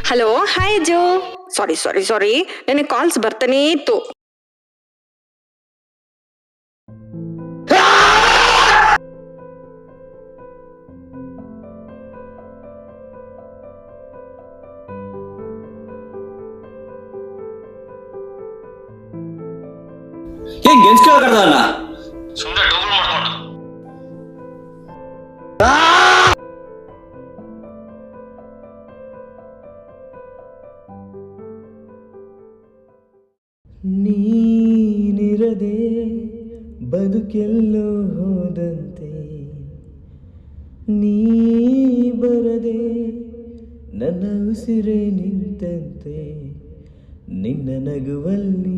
Hello, hi Ajju. ಸಾರಿ ನನಗೆ calls ಬರ್ತಾನೇ ಇತ್ತು. ಏನ್ ಗೆಲ್ಸ್ಕೊಳಕಲ್ಲ ಸುಮ್ಮನೆ ಡಬಲ್ ಮಾಡ್ಕೊಂಡು ನೀನಿರದೆ ಬದುಕೆಲ್ಲೋ ಹೋದಂತೆ, ನೀ ಬರದೆ ನನ್ನ ಉಸಿರೇ ನಿಂತಂತೆ, ನಿನ್ನ ನಗುವಲ್ಲಿ